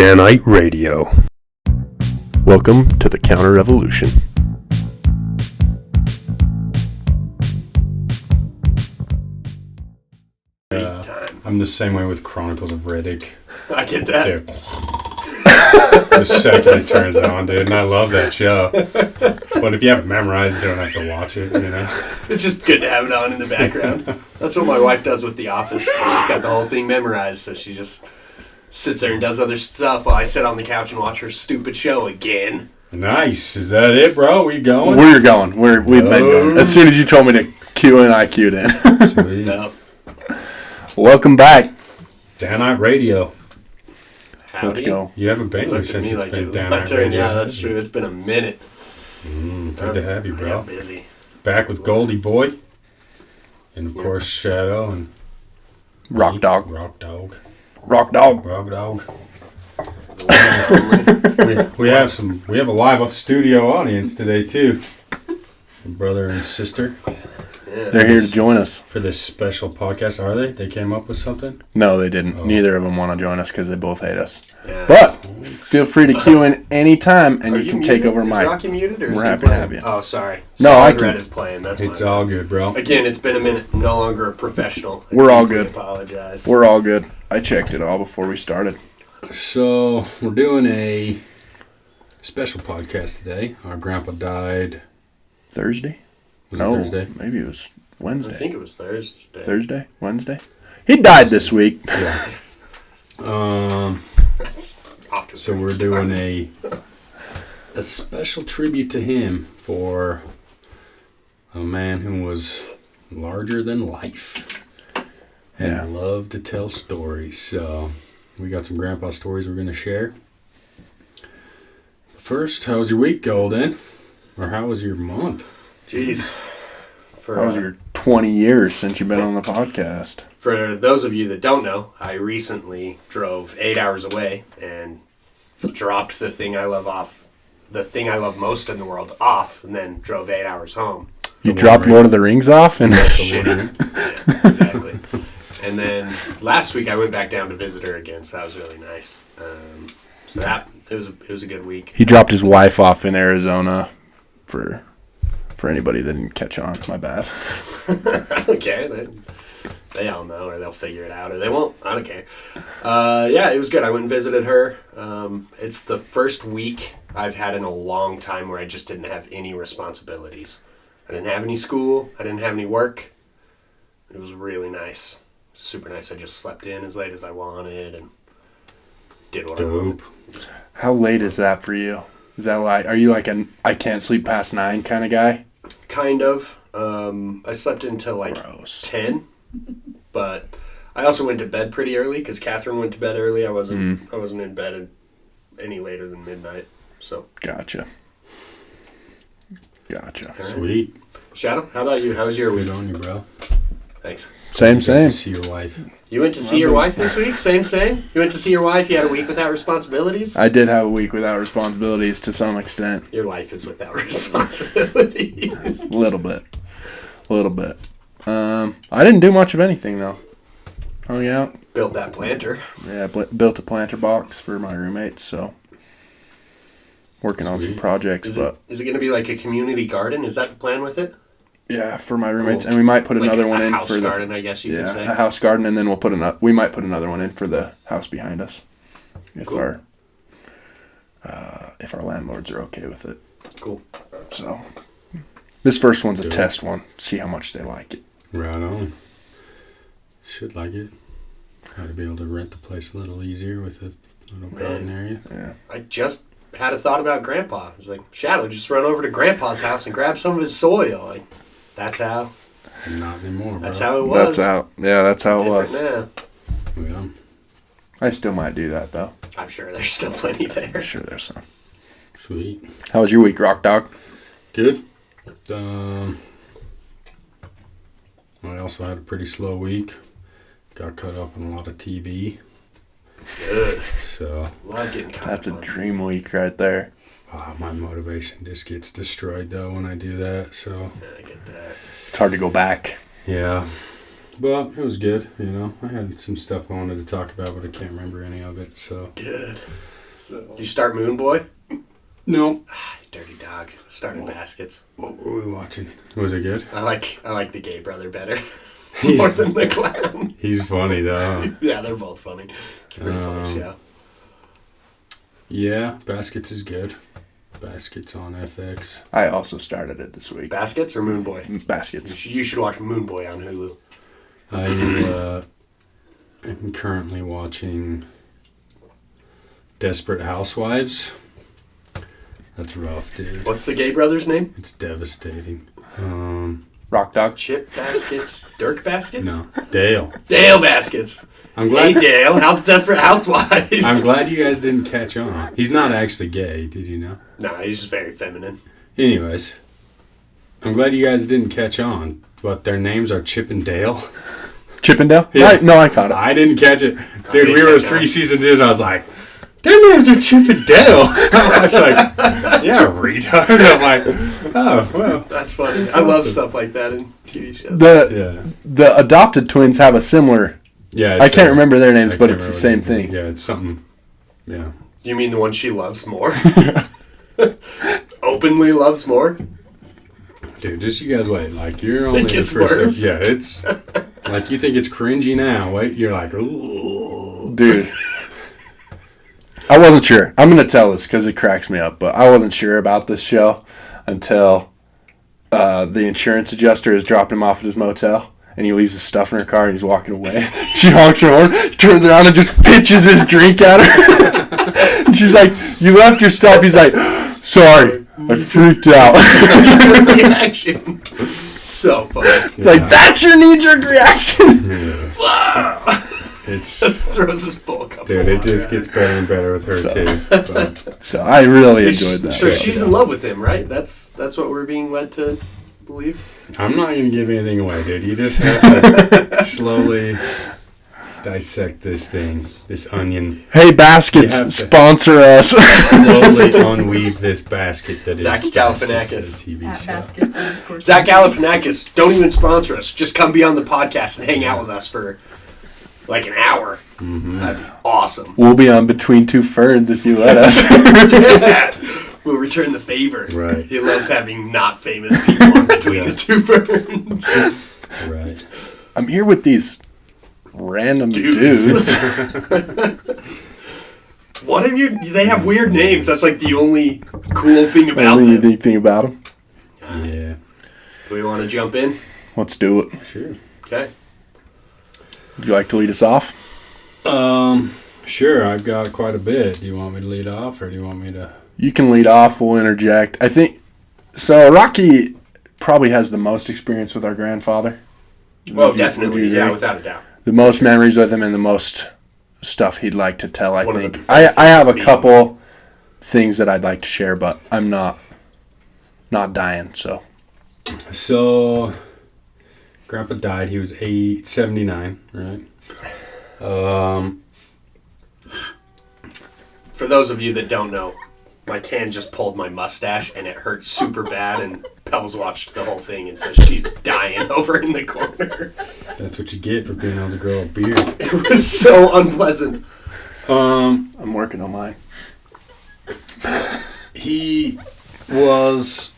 Danite Radio. Welcome to the Counter Revolution. I'm the same way with Chronicles of Riddick. I get that. Dude. The second it turns on, dude, and I love that show. But if you have it memorized, you don't have to watch it, you know? It's just good to have it on in the background. That's what my wife does with The Office. She's got the whole thing memorized, so she just sits there and does other stuff while I sit on the couch and watch her stupid show again. Nice. Is that it, bro? We going? We're going. We've been going. As soon as you told me to cue in, I queued in. Sweet. No. Welcome back. Danite Radio. Howdy. Let's go. You haven't been here Looked at since me it's like been it was my Danite turn. Radio. Yeah, that's true. It's been a minute. Good to have you, I bro. got busy. Back with Goldie Boy. And, of course, Shadow and... Rock Dog. Rock Dog. Rock Dog. Rock Dog. we have a live studio audience today too. Brother and sister Yeah. They're here to join us. for this special podcast. Are they? They came up with something? No, they didn't. Oh. Neither of them want to join us because they both hate us. Yeah. But feel free to cue in anytime, and Are you can take muted? over Is my... Rocky muted, or is We're he happy to playing? have you. Oh, sorry. No, I Solid Red can- is playing. That's It's my all good, bro. Again, it's been a minute. I'm no longer a professional. I We're all deeply good. Apologize. We're all good. I checked it all before we started. So we're doing a special podcast today. Our grandpa died. Thursday? Was No, it Thursday? maybe it was I Wednesday. think it was Thursday. Thursday? Wednesday? He died this week. Yeah. That's off to a So great we're start. doing a special tribute to him for a man who was larger than life and Yeah. loved to tell stories. So we got some grandpa stories we're going to share. First, how was your week, Golden? Or how was your month? Jeez. For, How was your 20 years since you've been on the podcast? for those of you that don't know, I recently drove 8 hours away and dropped the thing I love most in the world off, and then drove 8 hours home. You The dropped Wolverine. Lord of the Rings off? And The Wolverine. Yeah, exactly. And then last week I went back down to visit her again, so that was really nice. So that it was a good week. he dropped his wife off in Arizona for anybody that didn't catch on. My bad. Okay, they all know, or they'll figure it out, or they won't. I don't care. Yeah, it was good. I went and visited her. It's the first week I've had in a long time where I just didn't have any responsibilities. I didn't have any school. I didn't have any work. It was really nice. Super nice. I just slept in as late as I wanted and did what I wanted. Dope. How late is that for you? Is that like, are you like an I can't sleep past 9 kind of guy? Kind of. I slept until like Gross. 10, but I also went to bed pretty early because Catherine went to bed early. I wasn't in bed any later than midnight. So Gotcha. Sweet. Shadow, how about you? How was your Good week? on you, bro. Thanks. Same. Good to see your wife. You went to see your wife this week? Same. You went to see your wife? You had a week without responsibilities? I did have a week without responsibilities to some extent. Your life is without responsibilities. A little bit. I didn't do much of anything though. Hung out. Built that planter. Yeah, built a planter box for my roommates, so working on some Sweet. projects, Is but it going to be like a community garden? Is that the plan with it? yeah, for my roommates, Cool. and we might put Like another a one in house for garden, I guess you could say. a house garden, and then we might put another one in for the house behind us if Cool. our landlords are okay with it. Cool. So this first one's a Dope. test one. See how much they like it. Right on. Should like it. Got to be able to rent the place a little easier with a little garden area. Yeah. I just had a thought about Grandpa. I was like, Shadow, just run over to Grandpa's house and grab some of his soil. Like, that's how. Not anymore, bro. That's how it was. That's out. Yeah, that's how it Different was. now. Yeah. I still might do that though. I'm sure there's still plenty there. For sure, there's some. Sweet. How was your week, Rock Dog? Good. I also had a pretty slow week. Got caught up on a lot of TV. Good. So Love getting caught That's a up on dream week right there. my motivation just gets destroyed though when I do that. So I get that. It's hard to go back. yeah. But it was good, you know. I had some stuff I wanted to talk about, but I can't remember any of it, so. Good. Did you start Moon Boy? No. Dirty dog. Started Baskets. What were we watching? Was it good? I like the gay brother better. More than the clown. He's funny, though. Yeah, they're both funny. It's a pretty funny show. Yeah, Baskets is good. Baskets on FX. I also started it this week. Baskets or Moon Boy? Baskets. You should watch Moon Boy on Hulu. I am currently watching Desperate Housewives. That's rough, dude. What's the gay brother's name? It's devastating. Rock Dog. Chip Baskets? Dirk Baskets? No, Dale. Dale Baskets. I'm Hey glad. Dale, how's Desperate Housewives? I'm glad you guys didn't catch on. He's not actually gay. Did you know? Nah, he's just very feminine. Anyways, I'm glad you guys didn't catch on. But their names are Chip and Dale. Chippendale? Yeah. No, I caught it. I didn't catch it, dude. didn't We were catch 3 on. seasons in. And I was like, their names are Chip and Dale. I was like, yeah, retard. I'm like, oh well. That's funny. I love stuff like that in TV shows. Yeah, The adopted twins have a similar. yeah. I it's can't a- remember their names, I but can't it's the remember same what it is. thing. Yeah, it's something. Yeah. You mean the one she loves more? Openly loves more? Dude, just you guys wait. Like you're only It gets the first worse. Yeah, it's like you think it's cringy now. Wait, you're like, ooh. Dude. I wasn't sure. I'm going to tell this because it cracks me up, but I wasn't sure about this show until the insurance adjuster has dropped him off at his motel, and he leaves his stuff in her car, and he's walking away. She honks her horn, turns around, and just pitches his drink at her. And she's like, "You left your stuff." He's like, "Sorry, I freaked out." Reaction. So funny. It's like, "That's your knee-jerk reaction." It's Just throws his full cup dude. of It water just at gets her. better and better with her So- too. But, So I really enjoyed that. So Yeah. she's in love with him, right? That's what we're being led to believe. I'm not gonna give anything away, dude. You just have to slowly dissect this thing, this onion. Hey, Baskets, You have to- sponsor us. Slowly unweave this basket that is Zach Baskets, Galifianakis. the TV At show. baskets_. Zach Galifianakis, don't even sponsor us. Just come be on the podcast and hang out with us for like an hour. Mm-hmm. That'd be awesome. We'll be on Between Two Ferns if you let us. We'll return the favor. Right. He loves having not famous people in between Yeah. the two ferns. Right. I'm here with these random Dudes. dudes. What have you? They have weird names. That's like the only cool thing about Only them. unique thing about them. Yeah. Do we want to jump in? Let's do it. Sure. Okay. Would you like to lead us off? Sure. I've got quite a bit. Do you want me to lead off, or do you want me to? You can lead off. We'll interject. I think so. Rocky probably has the most experience with our grandfather. Well, Would you definitely. agree? Yeah, without a doubt. The most memories with him and the most stuff he'd like to tell. I One of think. the I have a being- couple things that I'd like to share, but I'm not dying. So So, Grandpa died. He was 79, right? For those of you that don't know, my tan just pulled my mustache and it hurt super bad. And Pebbles watched the whole thing and says she's dying over in the corner. That's what you get for being able to grow a beard. It was so unpleasant. I'm working on mine. He was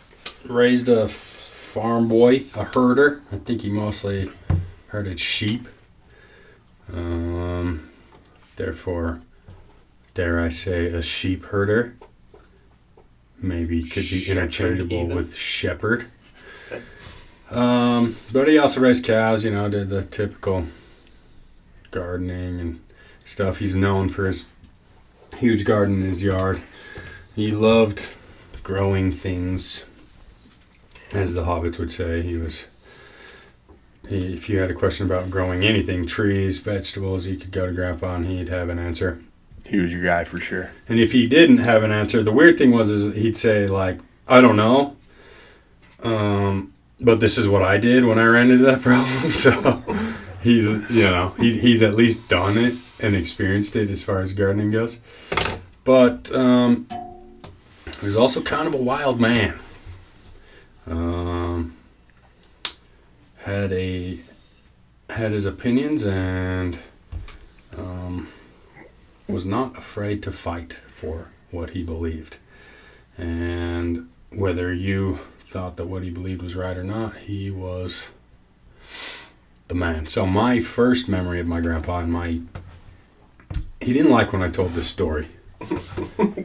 raised a farm boy, a herder. I think he mostly herded sheep. Therefore, dare I say, a sheep herder. Maybe could be Shepherd interchangeable even. with shepherd. Okay. But he also raised cows, you know, did the typical gardening and stuff. He's known for his huge garden in his yard. He loved growing things, as the hobbits would say. If you had a question about growing anything, trees, vegetables, you could go to Grandpa and he'd have an answer. He was your guy for sure. And if he didn't have an answer, the weird thing was is he'd say like, I don't know, but this is what I did when I ran into that problem. So he's at least done it and experienced it as far as gardening goes. But he was also kind of a wild man. Had a had his opinions and was not afraid to fight for what he believed. And whether you thought that what he believed was right or not, he was the man. So my first memory of my grandpa and he didn't like when I told this story.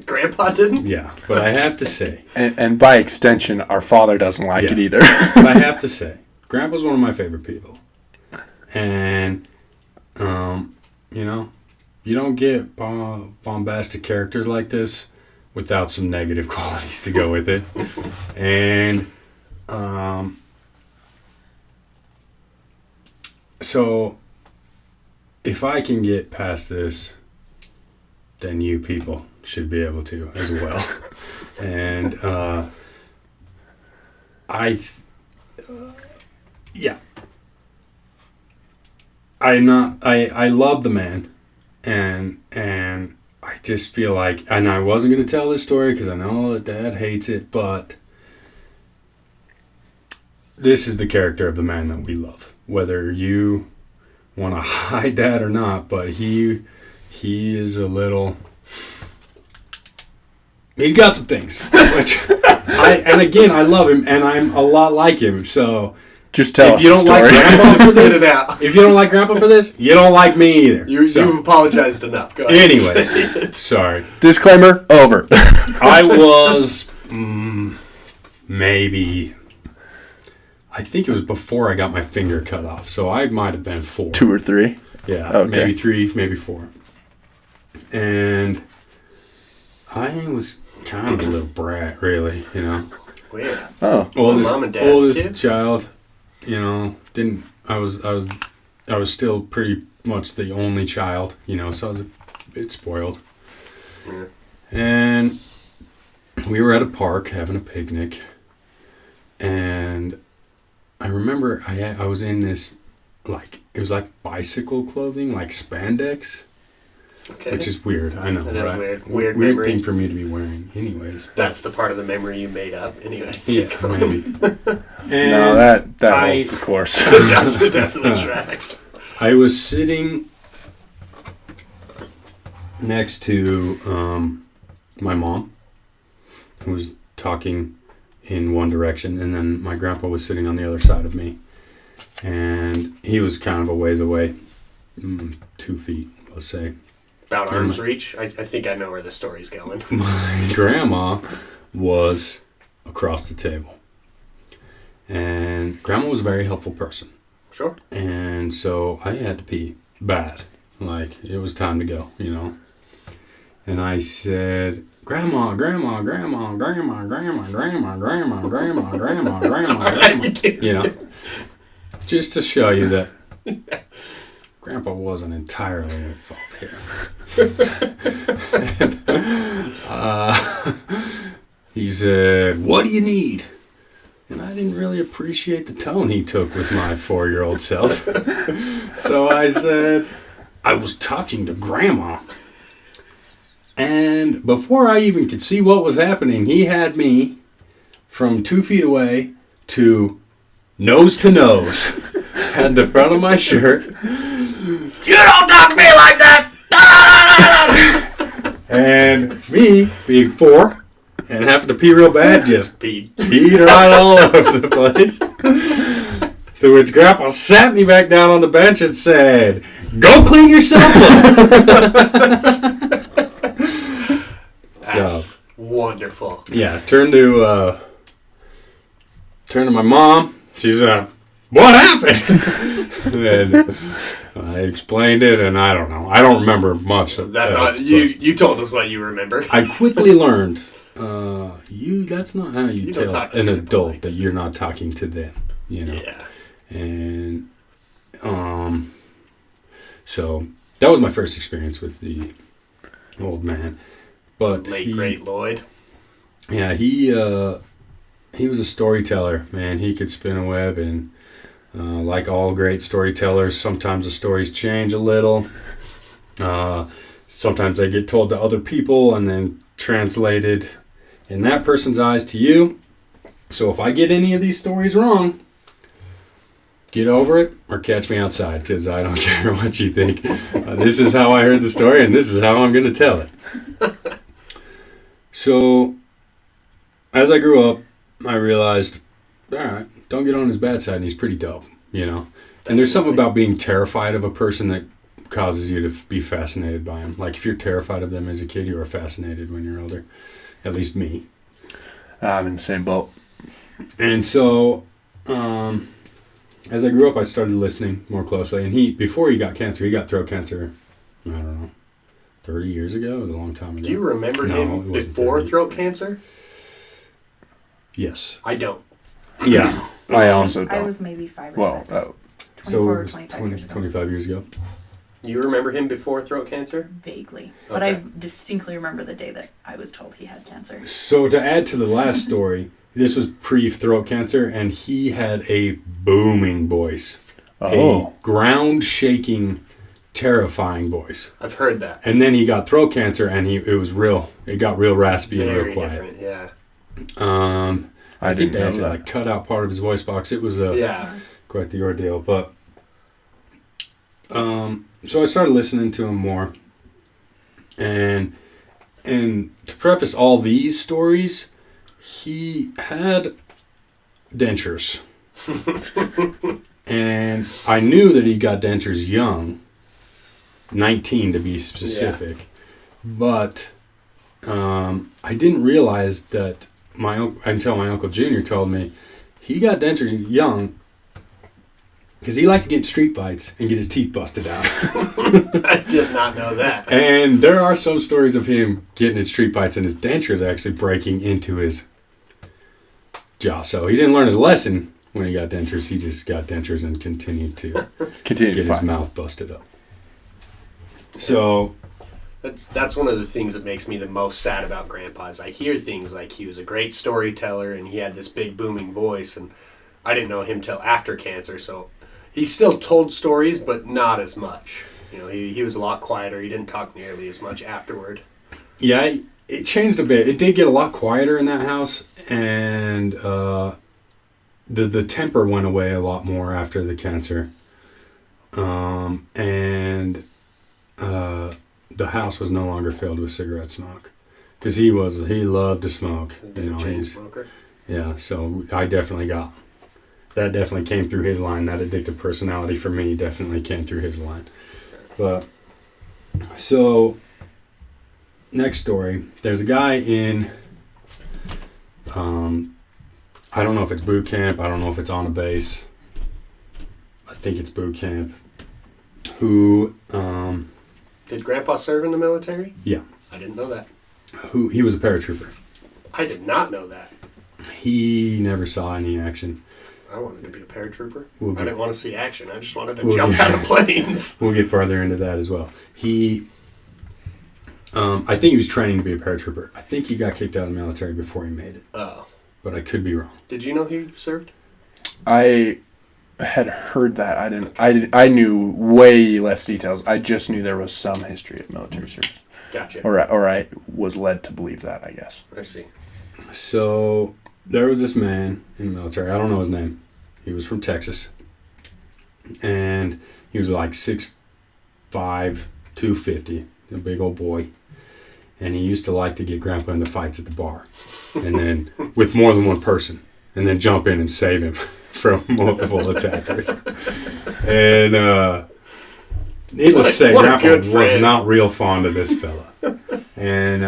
Grandpa didn't? Yeah, but I have to say. And by extension, our father doesn't like it either. But I have to say, Grandpa's one of my favorite people. And, you don't get bombastic characters like this without some negative qualities to go with it. And, so, if I can get past this, then you people should be able to as well. And I love the man, and I just feel like, and I wasn't going to tell this story because I know that Dad hates it, but this is the character of the man that we love, whether you want to hide that or not. But he is a little. He's got some things, which I love him, and I'm a lot like him. So just tell us if you don't the story. like Grandpa for Get this, it out. if you don't like Grandpa for this, you don't like me either. You've apologized enough. Go ahead. Anyways, sorry. Disclaimer, over. I was maybe. I think it was before I got my finger cut off, so I might have been 4. 2 or 3. Yeah, Okay. maybe 3, maybe 4. And I was kind of a little brat, really, Weird. Oh. Mom and Dad's oldest kid? child, I was still pretty much the only child, so I was a bit spoiled. Yeah. And we were at a park having a picnic, and I remember I was in this, it was like bicycle clothing, like spandex. Okay. Which is weird, I know, That is right? weird Weird memory. thing for me to be wearing, anyways. That's the part of the memory you made up, anyway. Yeah, maybe. And No, that holds the course. It definitely tracks. I was sitting next to my mom, who was talking in one direction, and then my grandpa was sitting on the other side of me, and he was kind of a ways away, 2 feet, let's say. About arm's reach. I think I know where the story's going. My grandma was across the table, and Grandma was a very helpful person. Sure. And so I had to pee bad. It was time to go, And I said, Grandma, Grandma, Grandma, Grandma, Grandma, Grandma, Grandma, Grandma, Grandma, Grandma, just to show you that Grandpa wasn't entirely at fault here. And, he said, what do you need? And I didn't really appreciate the tone he took with my 4-year-old self. So I said, I was talking to Grandma. And before I even could see what was happening, he had me from 2 feet away to nose, had the front of my shirt. You don't talk to me like that! And me, being 4, and having to pee real bad, just peed right all over the place. To which Grandpa sat me back down on the bench and said, go clean yourself up! That's wonderful. Yeah, turn to my mom. She's what happened? And I explained it, and I don't know. I don't remember much. That's all, you told us what you remember. I quickly learned that's not how you don't tell talk to an people adult like that you're not talking to them. Yeah. And so that was my first experience with the old man. But Late great Lloyd. Yeah, he was a storyteller, man. He could spin a web, and like all great storytellers, sometimes the stories change a little. Sometimes they get told to other people and then translated in that person's eyes to you. So if I get any of these stories wrong, get over it or catch me outside, because I don't care what you think. This is how I heard the story, and this is how I'm going to tell it. So, as I grew up, I realized, all right, don't get on his bad side, and he's pretty dope, you know? And there's something about being terrified of a person that causes you to be fascinated by him. Like, if you're terrified of them as a kid, you are fascinated when you're older. At least me. I'm in the same boat. And so, as I grew up, I started listening more closely. And before he got cancer, he got throat cancer, I don't know, 30 years ago? It was a long time ago. Do you remember No, it him wasn't before 30. throat cancer? Yes. I don't. Yeah. I also I don't. was maybe 5 or Well, 6. 24 So, or it was 25 years ago. 25 years ago. You remember him before throat cancer? Vaguely. But Okay. I distinctly remember the day that I was told he had cancer. So, to add to the last story, this was pre-throat cancer, and he had a booming voice. Oh. A ground-shaking, terrifying voice. I've heard that. And then he got throat cancer, and it got real raspy and Very real quiet. different, yeah. I think didn't they know actually that. cut out part of his voice box. It was Yeah. quite the ordeal. But so I started listening to him more, and to preface all these stories, he had dentures, and I knew that he got dentures young, 19 to be specific, but I didn't realize that until my Uncle Junior told me he got dentures young because he liked to get in street fights and get his teeth busted out. I did not know that. And there are some stories of him getting in street fights and his dentures actually breaking into his jaw. So he didn't learn his lesson when he got dentures. He just got dentures and continued to Continue get to his fight. mouth busted up. So That's one of the things that makes me the most sad about Grandpa is I hear things like he was a great storyteller and he had this big booming voice, and I didn't know him till after cancer, so he still told stories, but not as much. You know, he was a lot quieter. He didn't talk nearly as much afterward. yeah, it changed a bit. It did get a lot quieter in that house, and the temper went away a lot more after the cancer. The house was no longer filled with cigarette smoke because he loved to smoke. Big You know, chain he's- smoker. yeah. So that definitely came through his line. That addictive personality for me definitely came through his line. But so next story, there's a guy in. I don't know if it's boot camp. I don't know if it's on a base. I think it's boot camp. Who Did Grandpa serve in the military? Yeah. I didn't know that. he was a paratrooper. I did not know that. He never saw any action. I wanted to be a paratrooper. We'll I get- didn't want to see action. I just wanted to Well, jump yeah. out of planes. We'll get farther into that as well. I think he was training to be a paratrooper. I think he got kicked out of the military before he made it, Oh. but I could be wrong. Did you know he served? I had heard that. I knew way less details. I just knew there was some history of military service. Gotcha. Or I was led to believe that, I guess. I see. So there was this man in the military. I don't know his name. He was from Texas, and he was like 6'5", 250, a big old boy. And he used to like to get Grandpa into fights at the bar, and then with more than one person, and then jump in and save him from multiple attackers. And needless to say, What a Grandpa good was friend. not real fond of this fella. And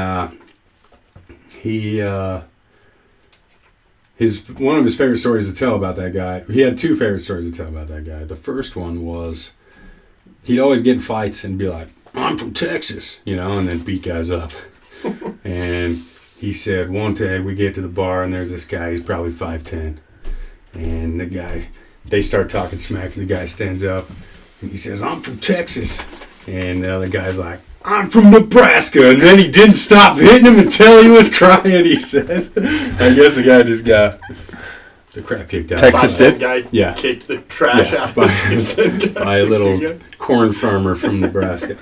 one of his favorite stories to tell about that guy. He had two favorite stories to tell about that guy. The first one was he'd always get in fights and be like, "I'm from Texas," and then beat guys up. And he said one day we get to the bar and there's this guy. He's probably 5'10", and they start talking smack. And the guy stands up and he says, "I'm from Texas," and the other guy's like, "I'm from Nebraska," and then he didn't stop hitting him until he was crying, he says. I guess the guy just got the crap kicked out. Texas of him. did? Guy Yeah. kicked the trash Yeah, out of by- the 16 guy. by a little corn farmer from Nebraska.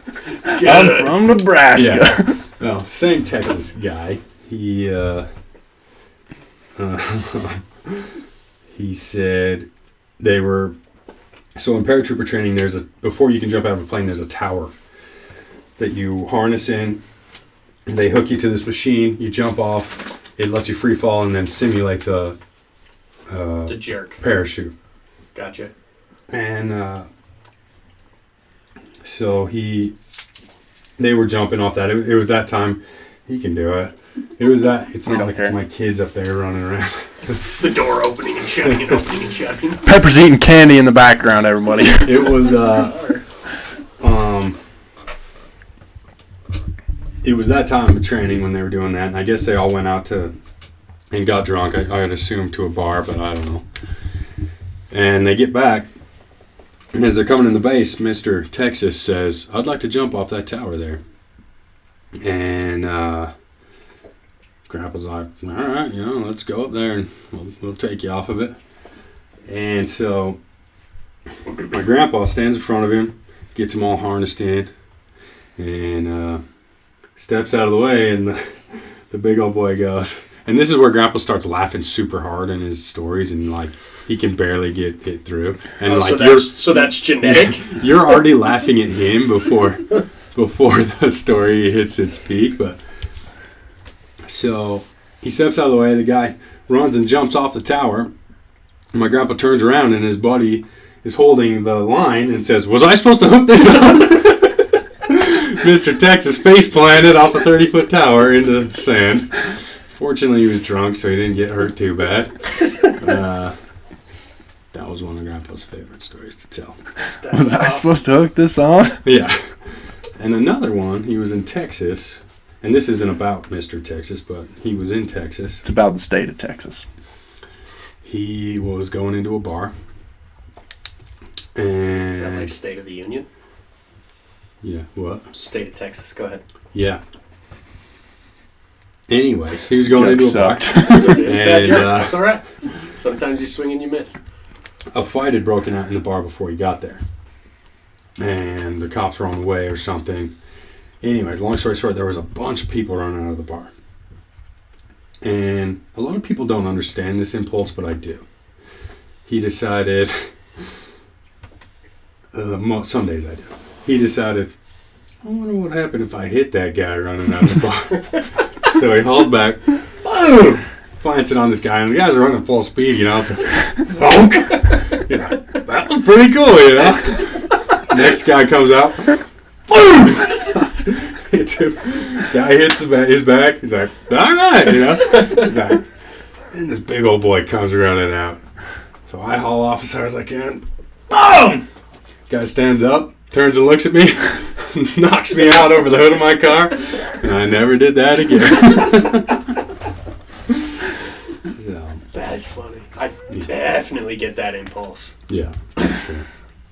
I'm from Nebraska. Yeah. Well, same Texas guy. He he said they were So in paratrooper training, before you can jump out of a plane, there's a tower that you harness in. They hook you to this machine. You jump off. It lets you free fall and then simulates The jerk. parachute. Gotcha. And so they were jumping off that. It was that time. He can do it. It was that. It's We not don't like care. it's my kids up there running around. The door opening and shutting and opening and shutting. Pepper's eating candy in the background, everybody. It was it was that time of training when they were doing that, and I guess they all went out and got drunk. I'd assume to a bar, but I don't know. And they get back, and as they're coming in the base, Mr. Texas says, "I'd like to jump off that tower there." And Grandpa's like, "All right, let's go up there and we'll take you off of it." And so my grandpa stands in front of him, gets him all harnessed in, and steps out of the way, and the big old boy goes. And this is where Grandpa starts laughing super hard in his stories, and like he can barely get it through. And like so that's genetic. you're already laughing at him before the story hits its peak. But so he steps out of the way. The guy runs and jumps off the tower. And my grandpa turns around, and his buddy is holding the line and says, "Was I supposed to hook this up?" Mr. Texas face planted off a 30-foot tower into sand. Fortunately, he was drunk, so he didn't get hurt too bad. That was one of Grandpa's favorite stories to tell. Was I supposed to hook this on? Yeah. And another one, he was in Texas, and this isn't about Mr. Texas, but he was in Texas. It's about the state of Texas. He was going into a bar. Is that And like State of the Union? yeah, what? State of Texas. Go ahead. Yeah. Anyways, he was going Joke into a bar. sucked. And That's all right. Sometimes you swing and you miss. a fight had broken out in the bar before he got there. And the cops were on the way or something. Anyways, long story short, there was a bunch of people running out of the bar. And a lot of people don't understand this impulse, but I do. He decided, some days I do. He decided, I wonder what happened if I hit that guy running out of the bar. So he hauls back, boom, plants it on this guy, and the guys are running full speed, so honk. That was pretty cool, Next guy comes out, boom, hits him. Guy hits his back. He's like, all right, He's like, and this big old boy comes running out. So I haul off as hard as I can. Boom! Guy stands up, turns and looks at me, knocks me out over the hood of my car, and I never did that again. So, That's funny. I definitely get that impulse. yeah, for sure.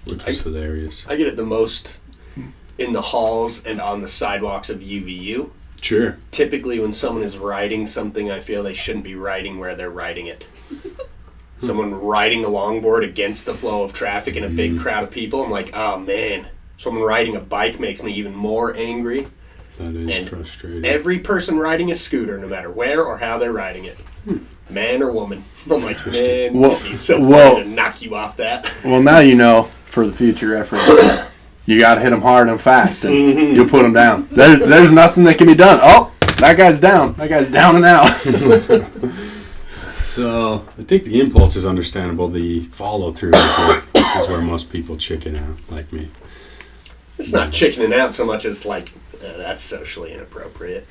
Which was hilarious. I get it the most in the halls and on the sidewalks of UVU. Sure. Typically, when someone is riding something, I feel they shouldn't be riding where they're riding it. Someone riding a longboard against the flow of traffic in a big crowd of people, I'm like, oh man. Someone riding a bike makes me even more angry. That is And frustrating. Every person riding a scooter, no matter where or how they're riding it, man or woman, I'm like, man, Well- it'd be so well- funny to knock you off that. Well, now you know, for the future reference, you got to hit them hard and fast, and you'll put them down. There's nothing that can be done. Oh, that guy's down. That guy's down and out. So I think the impulse is understandable. The follow through is where most people chicken out, like me. It's not chickening out so much as like, that's socially inappropriate.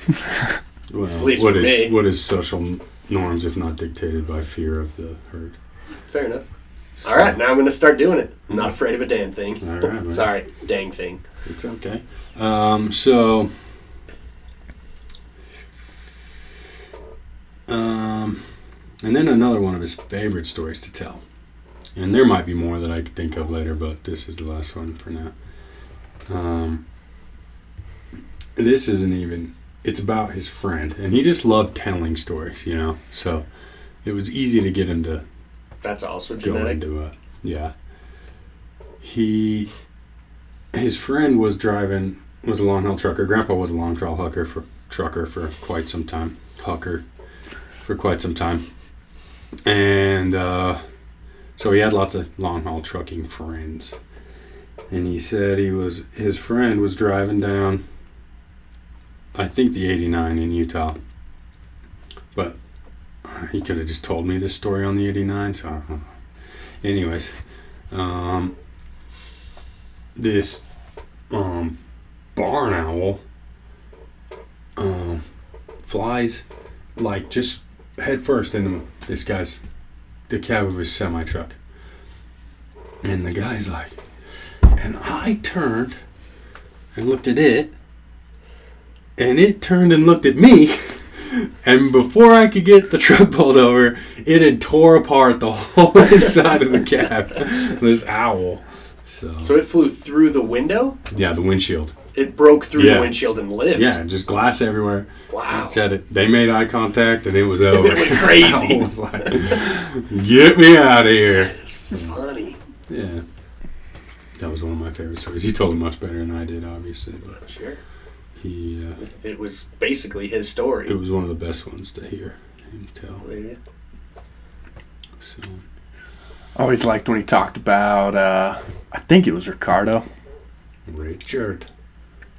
Well, At least what for is me. what is social norms if not dictated by fear of the herd? Fair enough. All right, now I'm going to start doing it. I'm not afraid of a damn thing. All right, man. Sorry, dang thing. It's okay. So. And then another one of his favorite stories to tell. And there might be more that I could think of later, but this is the last one for now. This isn't even, it's about his friend. And he just loved telling stories, So it was easy to get him to That's also go genetic. into it. Yeah. His friend was a long haul trucker. Grandpa was a long haul trucker for quite some time. For quite some time. And so So he had lots of long haul trucking friends. And he said his friend was driving down, I think the 89 in Utah. But he could have just told me this story on the 89, so I don't know. Anyways, this barn owl flies like just head first into the cab of his semi truck. And the guy's like, and I turned and looked at it, and it turned and looked at me, and before I could get the truck pulled over, it had tore apart the whole inside of the cab. This owl. So it flew through the window? Yeah, the windshield. It broke through the windshield and lived? Yeah, just glass everywhere. Wow. Said it. They made eye contact, and it was over. It was crazy. I was like, get me out of here. That's funny. Yeah. That was one of my favorite stories. He told it much better than I did, obviously. But Sure. it was basically his story. It was one of the best ones to hear him tell. Yeah. So, I always liked when he talked about, I think it was Ricardo. Richard.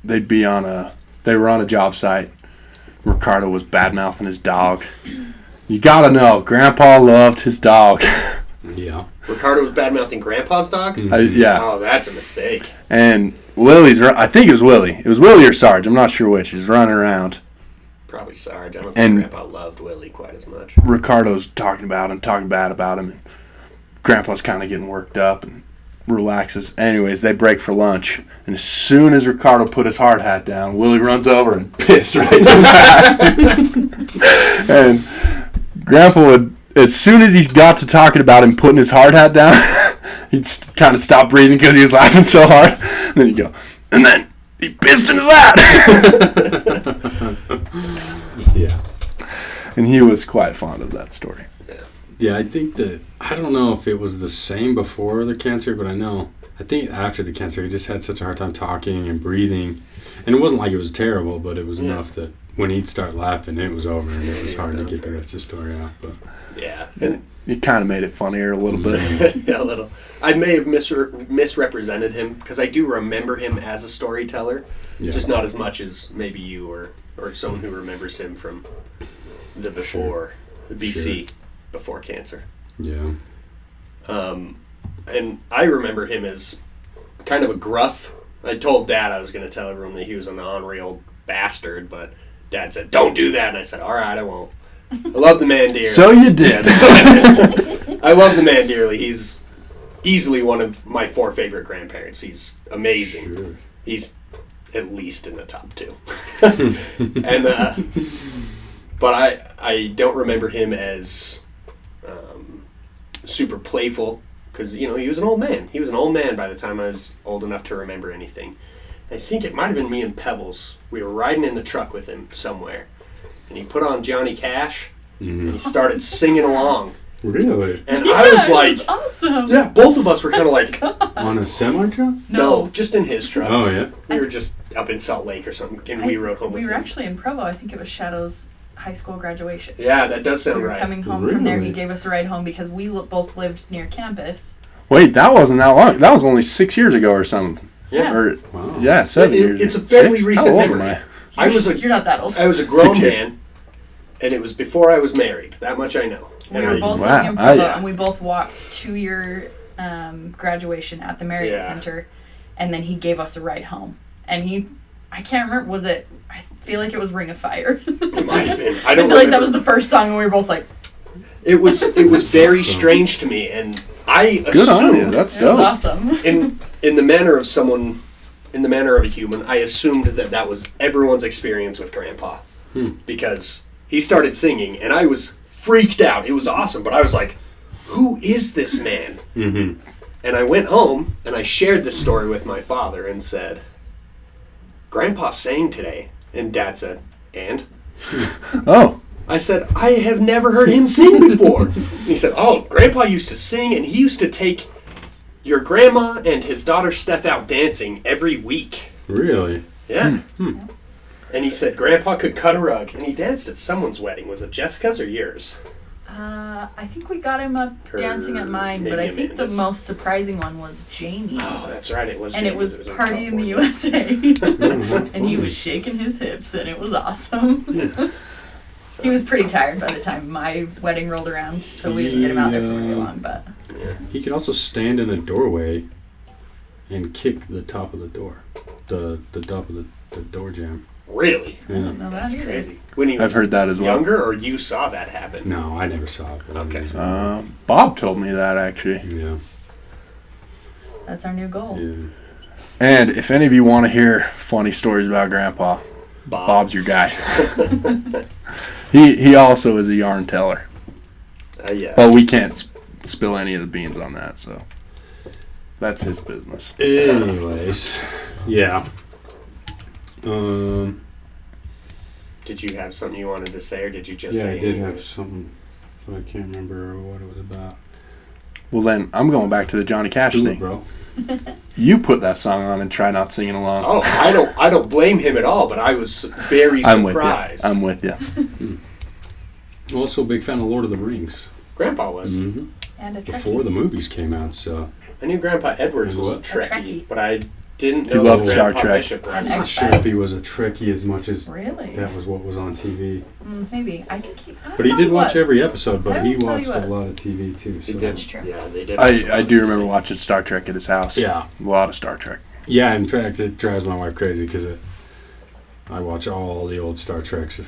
They were on a job site. Ricardo was bad-mouthing his dog. You gotta know, Grandpa loved his dog. Yeah. Ricardo was bad-mouthing Grandpa's dog? Yeah. Oh, that's a mistake. And I think it was Willie. It was Willie or Sarge. I'm not sure which. He's running around. Probably Sarge. I don't think And Grandpa loved Willie quite as much. Ricardo's talking about him, talking bad about him. And Grandpa's kind of getting worked up and relaxes. Anyways, they break for lunch. And as soon as Ricardo put his hard hat down, Willie runs over and pissed right in his hat. And Grandpa would, as soon as he got to talking about him putting his hard hat down, he'd kind of stop breathing because he was laughing so hard. And then he'd go, and then he pissed in his hat. Yeah. And he was quite fond of that story. Yeah, I think I don't know if it was the same before the cancer, but I think after the cancer, he just had such a hard time talking and breathing. And it wasn't like it was terrible, but it was enough that when he'd start laughing, it was over, and it was hard to get the rest of the story out. But Yeah. And it kind of made it funnier a little bit. Yeah, a little. I may have misrepresented him because I do remember him as a storyteller, just not as much as maybe you or someone who remembers him from the before, the BC, before cancer. Yeah. And I remember him as kind of a gruff. I told Dad I was going to tell everyone that he was an ornery old bastard, but Dad said, "Don't do that," and I said, "All right, I won't." I love the man dearly. So you did. I love the man dearly. He's easily one of my 4 favorite grandparents. He's amazing. Sure. He's at least in the top 2. And but I don't remember him as super playful because he was an old man. He was an old man by the time I was old enough to remember anything. I think it might have been me and Pebbles. We were riding in the truck with him somewhere, and he put on Johnny Cash and he started singing along. Really? And I was like, That's awesome. yeah, both of us were kind of like, On a semi truck? no, just in his truck. Oh, yeah. We were just up in Salt Lake or something, and we rode home with We were him. actually in Provo. I think it was Shadow's high school graduation. Yeah, that does We sound were right. coming home from there. He Really? gave us a ride home because we both lived near campus. Wait, that wasn't that long. That was only 6 years ago or something. Yeah. Or, Wow. yeah, 7 years. It's a fairly 6? recent How old memory. am I was You're not that old. I was a grown 6 years. man, and it was before I was married. That much I know. We And were I- both Wow. living in Provo, Yeah. and we both walked to your graduation at the Marriott Yeah. Center, and then he gave us a ride home. And I can't remember, I feel like it was Ring of Fire. It might have been. I I don't feel like that remember. was the first song, and we were both like, It was very strange to me, and I Good on you. assumed That's it was dope. awesome. in the manner of someone, in the manner of a human, I assumed that was everyone's experience with Grandpa, because he started singing, and I was freaked out. It was awesome, but I was like, "Who is this man?" Mm-hmm. And I went home and I shared this story with my father and said, "Grandpa sang today," and Dad said, "And?" Oh, I said, "I have never heard him sing before." And he said, "Oh, Grandpa used to sing, and he used to take your grandma and his daughter Steph out dancing every week." Really? Yeah. And he said, "Grandpa could cut a rug," and he danced at someone's wedding. Was it Jessica's or yours? I think we got him up Or dancing at mine, but I maybe think the Amanda's. most surprising one was Jamie's. Oh, that's right. It was. And it was in Party in the California. USA. And he was shaking his hips, and it was awesome. He was pretty tired by the time my wedding rolled around, so we didn't get him out there for very long. But He could also stand in the doorway and kick the top of the door, the top of the door jamb. Really? I Yeah. don't know That's that either. crazy. When he was I've heard that as well. younger, or you saw that happen? No, I never saw it. but I Okay. mean, Bob told me that actually. Yeah. That's our new goal. Yeah. And if any of you want to hear funny stories about Grandpa, Bob's your guy. He also is a yarn teller, Yeah. but we can't spill any of the beans on that, so that's his business. Anyways, yeah. Did you have something you wanted to say, or did you just Yeah, say? I did have something, but I can't remember what it was about. Well, then I'm going back to the Johnny Cash Do it, thing. bro. You put that song on and try not singing along. Oh, I don't blame him at all, but I was very I'm with surprised. you. I'm with you. Also, a big fan of Lord of the Rings. Grandpa was. Mm-hmm. And a Trekkie. Before the movies came out, so I knew Grandpa Edwards was a What? Trekkie, Trekkie. but I didn't He know loved that Star Grandpa Trek. Bishop And was. I'm not X-Files. sure if he was a Trekkie as much as Really? that was what was on TV. Maybe. I think he. But he did watch every episode, but I he always thought watched he a was. lot of TV too. So. They did. That's true. Yeah, they did. I do remember watching Star Trek at his house. Yeah. A lot of Star Trek. Yeah, in fact, it drives my wife crazy because I watch all the old Star Treks,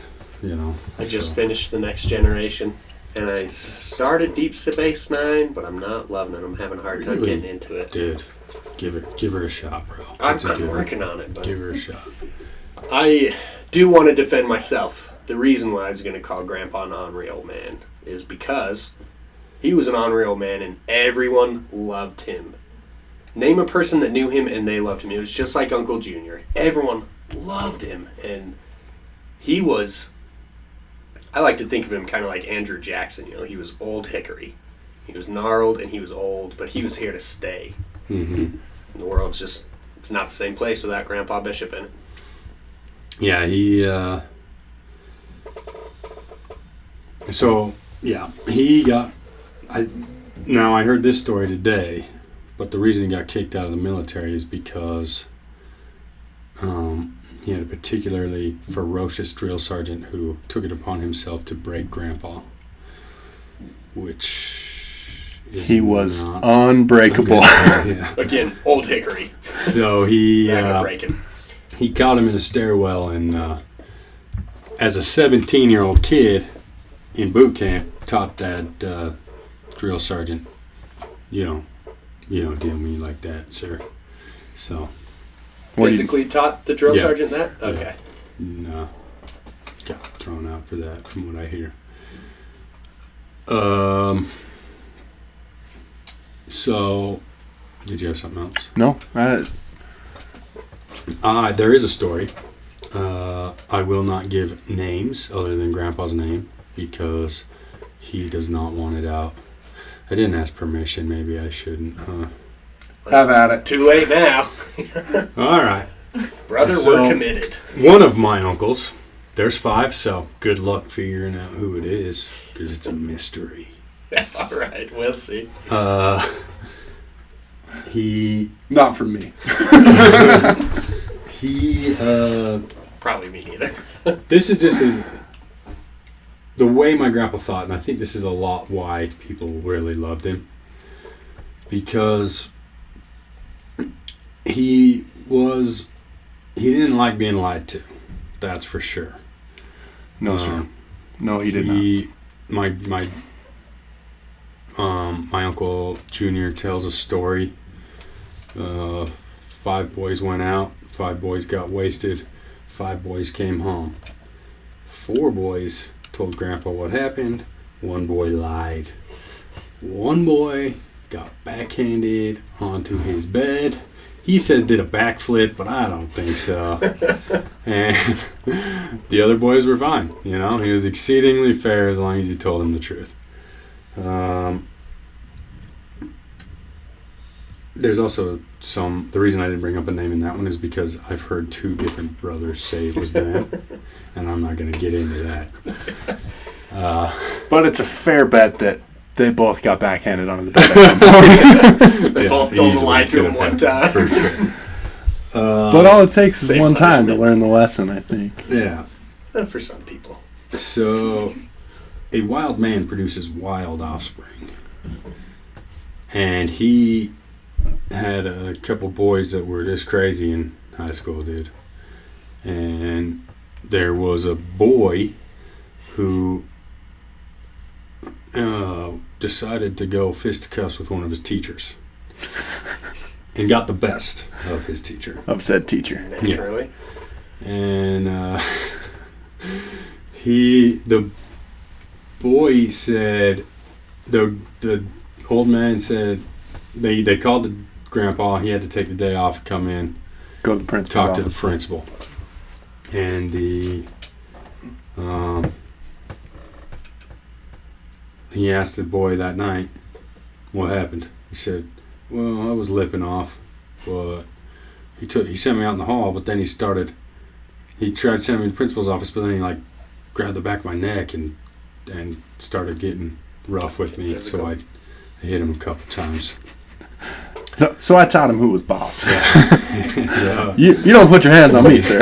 you know. I just so. finished The Next Generation, and I started Deep Space Nine, but I'm not loving it. I'm having a hard time Really? getting into it. Dude, give her a shot, bro. I'm It's a good one. working on it, but Give her a shot. I do want to defend myself. The reason why I was going to call Grandpa an unreal man is because he was an unreal man and everyone loved him. Name a person that knew him and they loved him. It was just like Uncle Junior. Everyone loved him, and he was, I like to think of him kind of like Andrew Jackson. You know, he was old hickory. He was gnarled and he was old, but he was here to stay. Mm-hmm. And the world's just, it's not the same place without Grandpa Bishop in it. Yeah, he. So yeah, he got. Now I heard this story today, but the reason he got kicked out of the military is because he had a particularly ferocious drill sergeant who took it upon himself to break Grandpa, which is He was not unbreakable. yeah. Again, old hickory. So he. Not gonna break it. He caught him in a stairwell, and as a 17-year-old kid in boot camp, taught that drill sergeant, you don't deal me like that, sir. So, What do you- Physically taught the drill Yeah. sergeant that? Okay. no, got thrown out for that, from what I hear. So, did you have something else? No, There is a story. I will not give names other than Grandpa's name because he does not want it out. I didn't ask permission. Maybe I shouldn't. have at it. Too late now. All right. Brother, So- we're committed. One of my uncles. There's 5, so good luck figuring out who it is because it's a mystery. All right, we'll see. He Not from me. Probably me neither. This is just the way my grandpa thought, and I think this is a lot why people really loved him. Because he didn't like being lied to. That's for sure. No, sir. No, he did not. My uncle Junior tells a story. 5 boys went out. 5 boys got wasted. 5 boys came home. 4 boys told Grandpa what happened. 1 boy lied. 1 boy got backhanded onto his bed. He says did a backflip, but I don't think so. And the other boys were fine. You know, he was exceedingly fair as long as he told them the truth. There's also the reason I didn't bring up a name in that one is because I've heard 2 different brothers say it was them, and I'm not going to get into that. But it's a fair bet that they both got backhanded onto the bed at some point. They both told the lie to him one time. For sure. But all it takes is Same one time to punishment. learn the lesson, I think. Yeah. For some people. So, a wild man produces wild offspring. And he had a couple boys that were just crazy in high school, dude. And there was a boy who decided to go fisticuffs with one of his teachers. And got the best of his teacher. Of said teacher. Naturally. And the boy said, the old man said, they called the grandpa. He had to take the day off, come in, Go to the principal's talk office. to the principal. And he asked the boy that night, what happened? He said, well, I was lipping off, but he sent me out in the hall, but then he tried to send me to the principal's office, but then he like grabbed the back of my neck and started getting rough with me. Physical. So I hit him a couple times. So I taught him who was boss. Yeah. You don't put your hands on me, sir.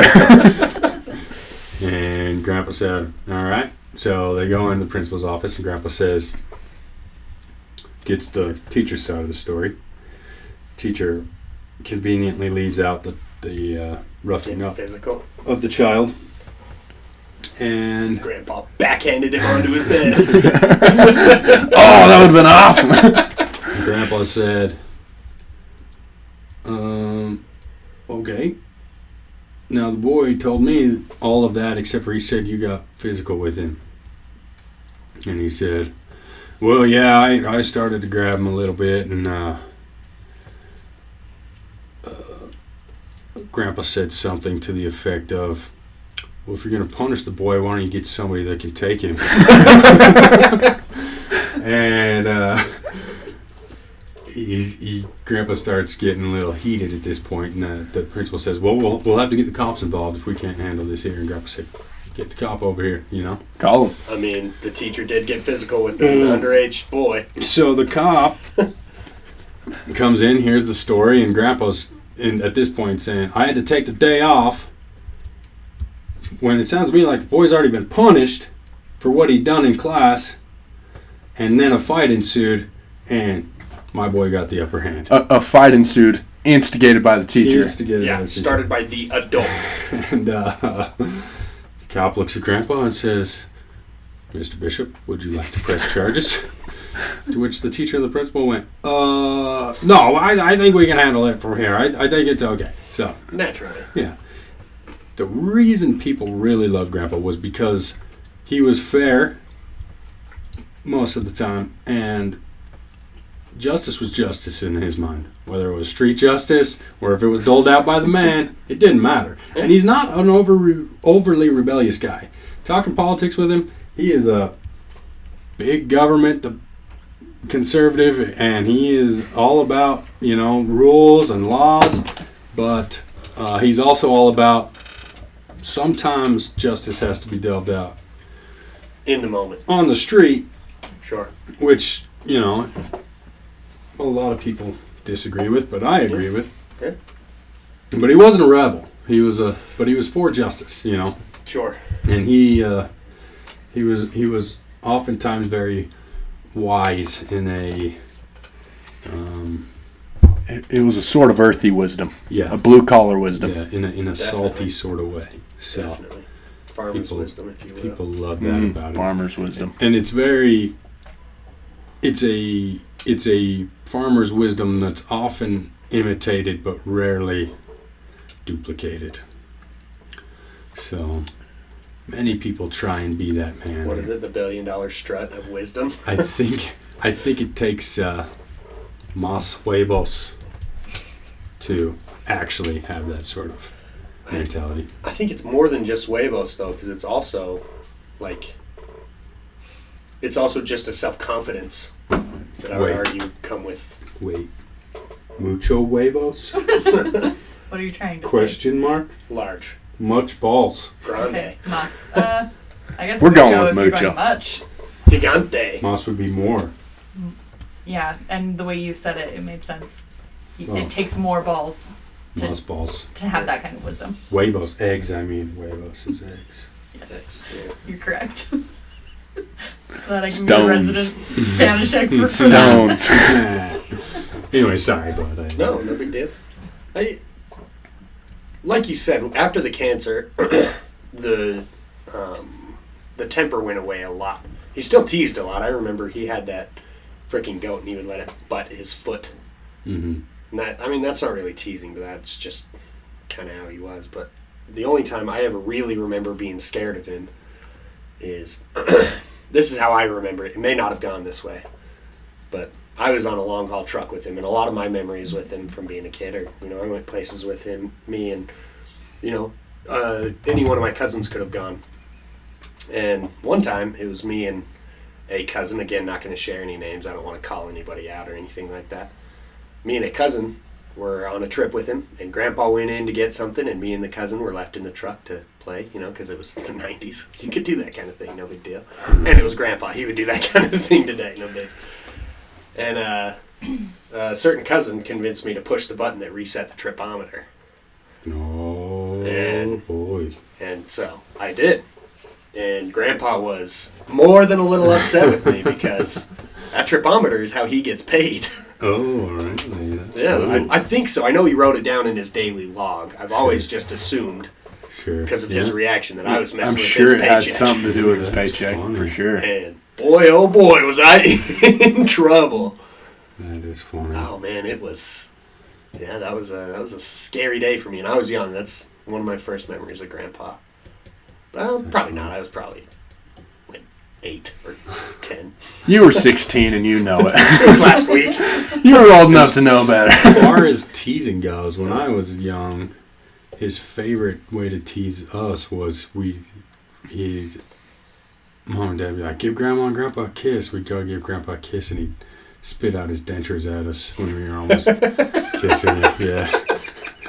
And Grandpa said, all right. So they go into the principal's office, and Grandpa gets the teacher's side of the story. Teacher conveniently leaves out the roughing Getting up physical. of the child. And Grandpa backhanded him onto his bed. Oh, that would have been awesome. Grandpa said, okay. Now the boy told me all of that except for he said you got physical with him. And he said, well, yeah, I started to grab him a little bit, and Grandpa said something to the effect of, well, if you're going to punish the boy, why don't you get somebody that can take him? And Grandpa starts getting a little heated at this point, and the principal says, well, we'll have to get the cops involved if we can't handle this here. And Grandpa said, get the cop over here, you know? Call him. I mean, the teacher did get physical with an underage boy. So the cop comes in, hears the story, and Grandpa's at this point saying, I had to take the day off, when it sounds to me like the boy's already been punished for what he'd done in class, and then a fight ensued, and my boy got the upper hand. A fight ensued, instigated by the teacher. Instigated by Yeah, the teacher. started by the adult. And the cop looks at Grandpa and says, Mr. Bishop, would you like to press charges? To which the teacher and the principal went, no, I think we can handle it from here. I think it's okay. So, Naturally. yeah. The reason people really loved Grandpa was because he was fair most of the time, and justice was justice in his mind. Whether it was street justice or if it was doled out by the man, it didn't matter. And he's not an overly rebellious guy. Talking politics with him, he is a big government conservative, and he is all about, rules and laws, but he's also all about sometimes justice has to be dealt out In the moment. on the street, Sure. which, a lot of people disagree with, but I agree with. Yeah. But he wasn't a rebel. He was for justice, Sure. and he was oftentimes very wise in a It was a sort of earthy wisdom, yeah a blue collar wisdom. yeah in a Definitely. salty sort of way. So Definitely. Farmer's people- wisdom, if you will. people love that about it. Farmer's wisdom. And it's a farmer's wisdom that's often imitated but rarely duplicated. So many people try and be that man. What is it? The $1 billion strut of wisdom? I think it takes más huevos to actually have that sort of mentality. I think it's more than just huevos, though, because it's also, it's also just a self-confidence that I would Wait. argue come with. Wait, mucho huevos? What are you trying to Question mark? Large. Much balls. say? Grande. Okay, mas. I guess We're Mucho going with if you're Mucho. going much. Gigante. Moss would be more. Yeah, and the way you said it, it made sense. Oh. It takes more balls Moss balls. to have that kind of wisdom. Huevos. Eggs, I mean. Huevos is eggs. Yes, you're correct. Glad I can Stones. be a resident Spanish expert for that. Stones. Anyway, sorry, but No big deal. Like you said, after the cancer, the temper went away a lot. He still teased a lot. I remember he had that freaking goat, and he would let it butt his foot. Mm-hmm. And that's not really teasing, but that's just kind of how he was. But the only time I ever really remember being scared of him is this is how I remember it. It may not have gone this way, but I was on a long haul truck with him, and a lot of my memories with him from being a kid are, I went places with him, me and, any one of my cousins could have gone. And one time it was me and a cousin, again, not going to share any names. I don't want to call anybody out or anything like that. Me and a cousin were on a trip with him, and Grandpa went in to get something, and me and the cousin were left in the truck to play, because it was the 90s. You could do that kind of thing, no big deal. And it was Grandpa. He would do that kind of thing today, no big. And a certain cousin convinced me to push the button that reset the tripometer. Oh, And- boy. And so I did. And Grandpa was more than a little upset with me because that tripometer is how he gets paid. Oh, all right. That's Yeah, fine. I think so. I know he wrote it down in his daily log. I've always just assumed Sure. because of his reaction that I was messing I'm with sure his it paycheck. had something to do with his That's paycheck, funny. for sure. And boy, oh boy, was I in trouble. That is funny. Oh man, it was. Yeah, that was a scary day for me, and I was young. That's one of my first memories of Grandpa. Well, probably not. I was probably like 8 or 10. You were 16 and you know it. It was last week. You were old enough to know better. As far as teasing goes, when I was young, his favorite way to tease us was he'd Mom and Dad would be like, give Grandma and Grandpa a kiss. We'd go give Grandpa a kiss, and he'd spit out his dentures at us when we were almost kissing him. Yeah.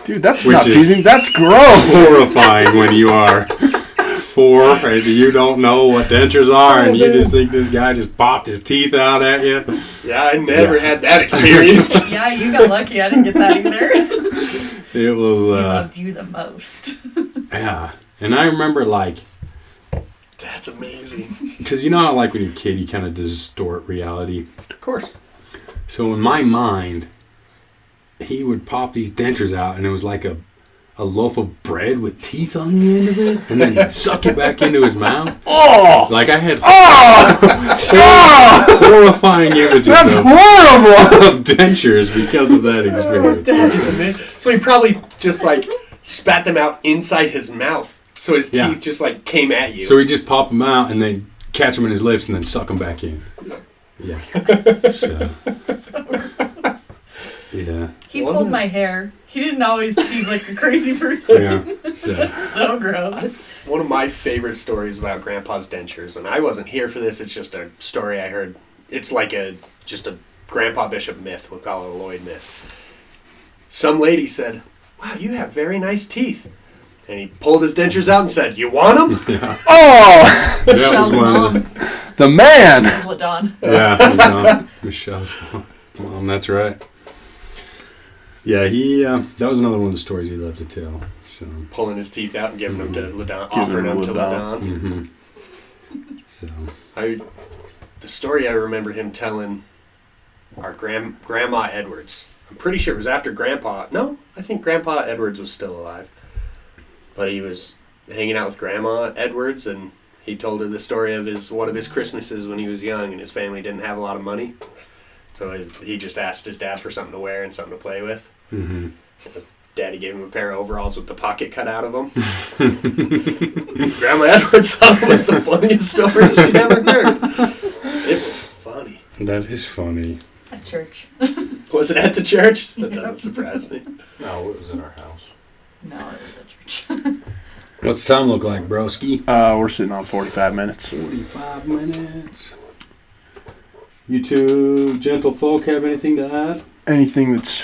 Dude, that's Which not is- teasing. That's gross. Horrifying when you are 4 and you don't know what dentures are, and you just think this guy just popped his teeth out at you. Yeah, I never had that experience. Yeah, you got lucky. I didn't get that either. It was, He loved you the most. yeah. And I remember, like, That's amazing. because you know how, like, when you're a kid, you kind of distort reality. Of course. So in my mind, he would pop these dentures out, and it was like a loaf of bread with teeth on the end of it, and then he'd suck it back into his mouth. Oh! Like I had Oh! horrifying images That's of, horrible! of dentures because of that experience. That is amazing. So he probably just like spat them out inside his mouth, so his Yeah. teeth just like came at you. So he'd just pop them out and then catch them in his lips and then suck them back in. Yeah. Yeah. He pulled my hair. He didn't always tease like a crazy person. Yeah. So gross. One of my favorite stories about Grandpa's dentures, and I wasn't here for this. It's just a story I heard. It's like just a Grandpa Bishop myth. We'll call it a Lloyd myth. Some lady said, "Wow, you have very nice teeth." And he pulled his dentures out and said, "You want them?" Oh! That was Michelle's one of mom. The man! Ladon. Yeah, Michelle's mom. That's right. Yeah, he. That was another one of the stories he loved to tell. So. Pulling his teeth out and giving them to Ladon, Giving offering them them to to Ladon. Ladon. Mm-hmm. So. The story I remember him telling our Grandma Edwards. I'm pretty sure it was after Grandpa. No, I think Grandpa Edwards was still alive. But he was hanging out with Grandma Edwards, and he told her the story of one of his Christmases when he was young, and his family didn't have a lot of money. So he just asked his dad for something to wear and something to play with. Mm-hmm. His daddy gave him a pair of overalls with the pocket cut out of them. Grandma Edwards thought it was the funniest story she ever heard. It was funny. That is funny. At church. Was it at the church? That Yeah. doesn't surprise me. No, it was in our house. No, it was at church. What's time look like, broski? We're sitting on 45 minutes. 45 minutes. You two gentle folk have anything to add? Anything that's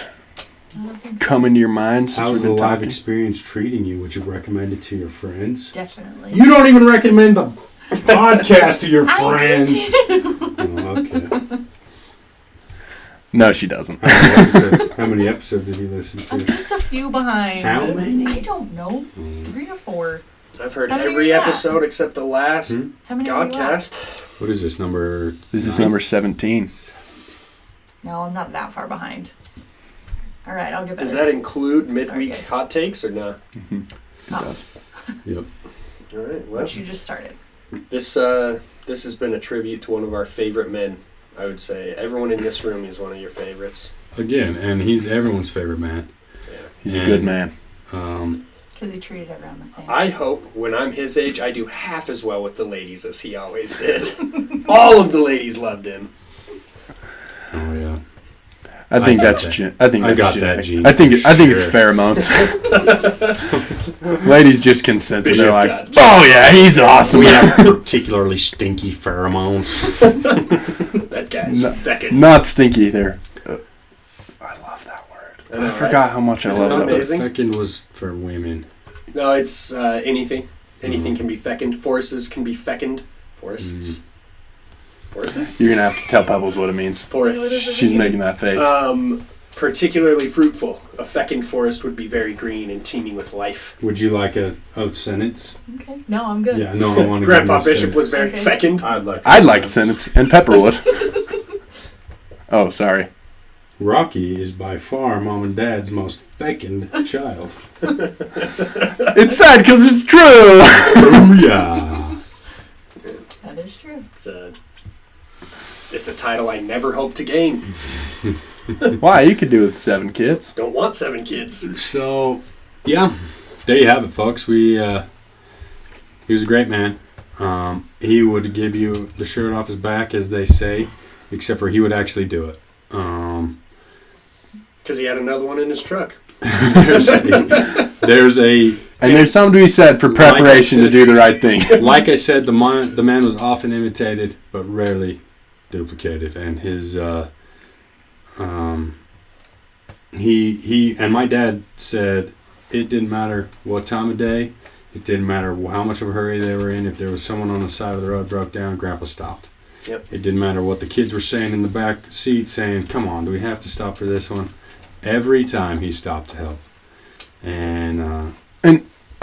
I don't think so. coming to your mind since How's we've the been live talking? experience treating you? Would you recommend it to your friends? Definitely. You don't even recommend the Podcast to your I friends. do too. Oh, okay. No, she doesn't. How many episodes did you listen I'm to? just a few behind. How many? I don't know. 3 or 4. I've heard How many every are you at? episode except the last How many are you at? Godcast. What is this number? This is 9? number 17. No, I'm not that far behind. All right, I'll get better. Does that include midweek guys. hot takes or not? It does. Yep. All right. Well, Which you just started. this has been a tribute to one of our favorite men. I would say everyone in this room is one of your favorites. Again, and he's everyone's favorite man. Yeah. He's a good man. Because he treated everyone the same. I hope when I'm his age, I do half as well with the ladies as he always did. All of the ladies loved him. Oh yeah. I think got that's that. I think I that's got genetic. that gene I think for it's sure. pheromones. Ladies just can sense it. They're Bishop's like, got- "Oh yeah, he's awesome." We have particularly stinky pheromones. That guy's feckin'. Not stinky. They're. I love that word. I know, I right? forgot how much I Isn't love that that word. amazing? Feckin' was for women. No, it's anything. Anything can be fecund. Forests can be fecund. Forests. Forests? You're gonna have to tell Pebbles what it means. What is Forests. it She's again? making that face. Particularly fruitful. A fecund forest would be very green and teeming with life. Would you like a sentence? Okay. No, I'm good. Yeah, no, I want to. Grandpa Bishop was very Okay. fecund. I'd like a sentence, and Pepper would. Oh, sorry. Rocky is by far Mom and Dad's most fecund child. It's sad because it's true. Oh yeah. That is true. It's a title I never hope to gain. Why? You could do it with 7 kids. Don't want 7 kids. So, yeah, there you have it, folks. He was a great man. He would give you the shirt off his back, as they say, except for he would actually do it. Because he had another one in his truck. There's a And there's something to be said for preparation to do the right thing. like I said, the man was often imitated, but rarely duplicated. And his he and my dad said it didn't matter what time of day, it didn't matter how much of a hurry they were in. If there was someone on the side of the road broke down, Grandpa stopped. Yep. It didn't matter what the kids were saying in the back seat, saying, "Come on, do we have to stop for this one?" Every time he stopped to help. And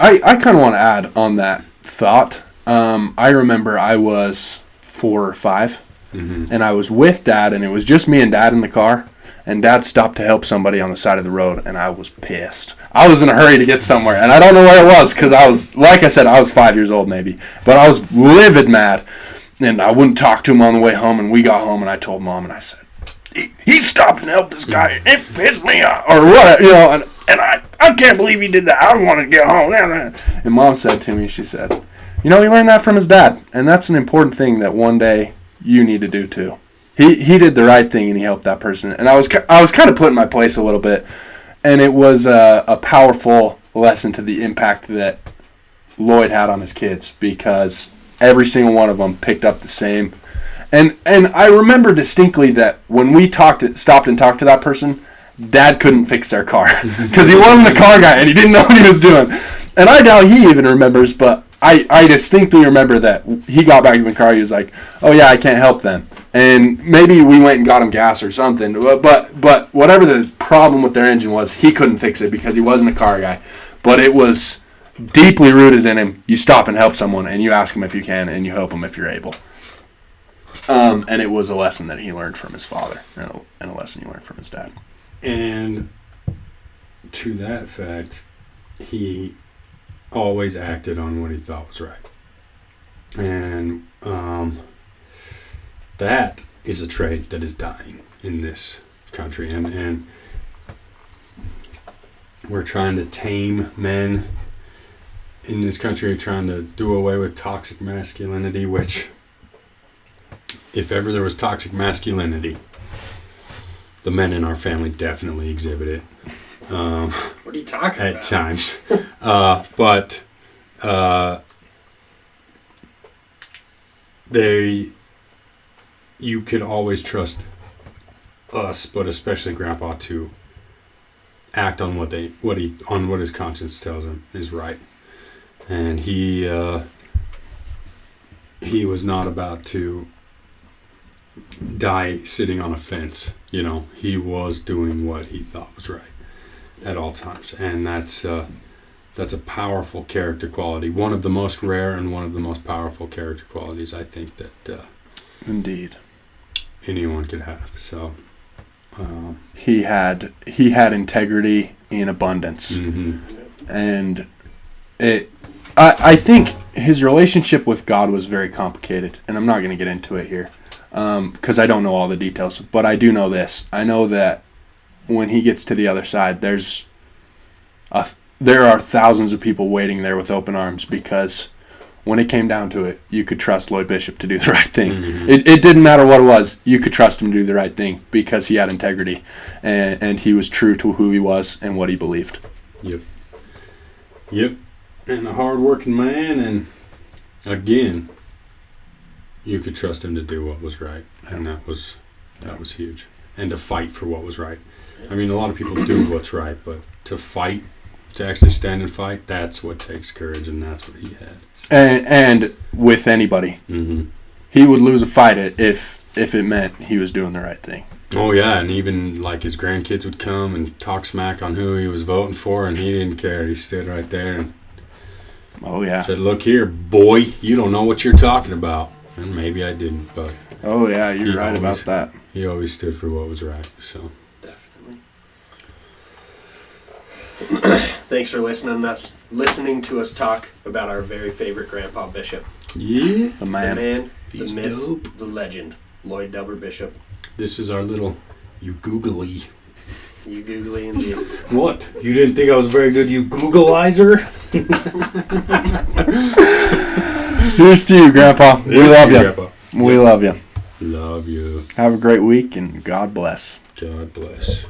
I kind of want to add on that thought. I remember I was 4 or 5, and I was with Dad, and it was just me and Dad in the car. And Dad stopped to help somebody on the side of the road, and I was pissed. I was in a hurry to get somewhere, and I don't know where it was because I was, like I said, I was 5 years old maybe. But I was livid mad, and I wouldn't talk to him on the way home. And we got home, and I told Mom, and I said, he stopped and helped this guy. It pissed me off, or what, you know. And I can't believe he did that. I want to get home. And Mom said to me, she said, you know, he learned that from his dad, and that's an important thing that one day you need to do too. He did the right thing, and he helped that person. And I was kind of put in my place a little bit, and it was a powerful lesson to the impact that Lloyd had on his kids, because every single one of them picked up the same. And I remember distinctly that when we stopped and talked to that person, Dad couldn't fix their car because he wasn't a car guy and he didn't know what he was doing. And I doubt he even remembers, but I distinctly remember that he got back in the car. He was like, "Oh yeah, I can't help then." And maybe we went and got him gas or something. But whatever the problem with their engine was, he couldn't fix it because he wasn't a car guy. But it was deeply rooted in him. You stop and help someone, and you ask him if you can, and you help him if you're able. And it was a lesson that he learned from his father, and a lesson he learned from his dad. And to that fact, he always acted on what he thought was right. And that is a trait that is dying in this country. And we're trying to tame men in this country, trying to do away with toxic masculinity, which, if ever there was toxic masculinity, the men in our family definitely exhibit it. What are you talking about? At times. But you could always trust us, but especially Grandpa, to act on what his conscience tells him is right. And he he was not about to die sitting on a fence. You know, he was doing what he thought was right at all times, and that's a powerful character quality. One of the most rare and one of the most powerful character qualities I think that Indeed. anyone could have. So He had integrity in abundance. mm-hmm. And I think his relationship with God was very complicated, and I'm not going to get into it here because I don't know all the details, but I do know this. I know that when he gets to the other side, there are thousands of people waiting there with open arms, because when it came down to it, you could trust Lloyd Bishop to do the right thing. Mm-hmm. It didn't matter what it was. You could trust him to do the right thing because he had integrity, and he was true to who he was and what he believed. Yep. And a hard-working man, and again, you could trust him to do what was right, and that was huge. And to fight for what was right. I mean, a lot of people do what's right, but to fight, to actually stand and fight, that's what takes courage, and that's what he had. And with anybody, Mm-hmm. he would lose a fight if it meant he was doing the right thing. Oh yeah, and even like his grandkids would come and talk smack on who he was voting for, and he didn't care. He stood right there and Oh yeah. said, "Look here, boy, you don't know what you're talking about." And maybe I didn't, but Oh yeah, you're He right always- about that. he always stood for what was right. So Definitely. Thanks for listening to us talk about our very favorite Grandpa Bishop. yeah, The man. The man, the He's myth, dope. the legend, Lloyd Delbert Bishop. this is our little you googly. You googly indeed. What? You didn't think I was very good, you Googleizer? Here's to you, Grandpa. We love you. Grandpa. We love you. Love you. Have a great week, and God bless. God bless.